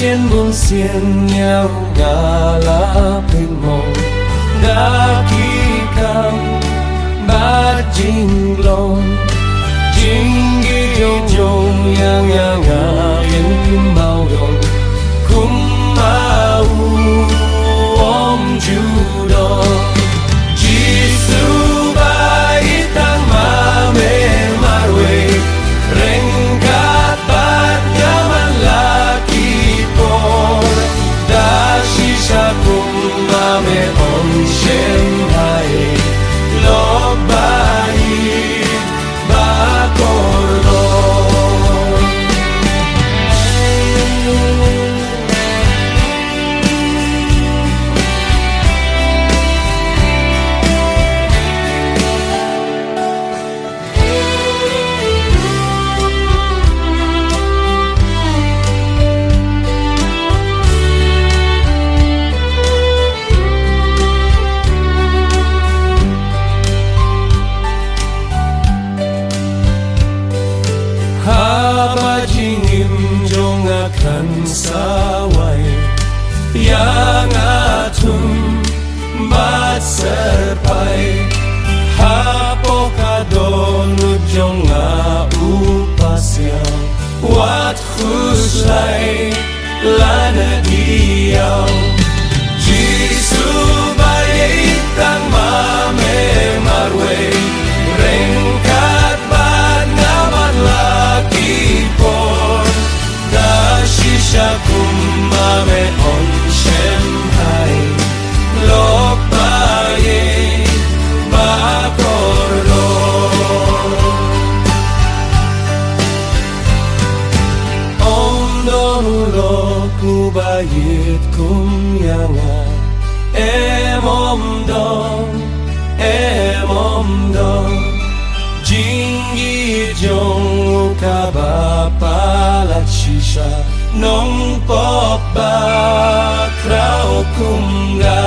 xiên buông xiên nhau ngala bình mong đã khi cam bát chính lòng chính ghi trong yang yên bao đồng cũng mau om chu đó Jisu bai tang ma me marwe rengkat bat nyaman laki por da shisha kum ma me om shem hai lo bai ba kordo haba jingim jong akan sawai yang atum bat serpai hapokadon jong upasya wat khuslai lana diau Jisu bayi tang mame marwe rengkat bat ngaman laki por da shisha kumame on shem hai lok baye bakordo om donu loku bayit kum yanga em om dong Jingi jong kabapalat shisha nong pop ba krau kumga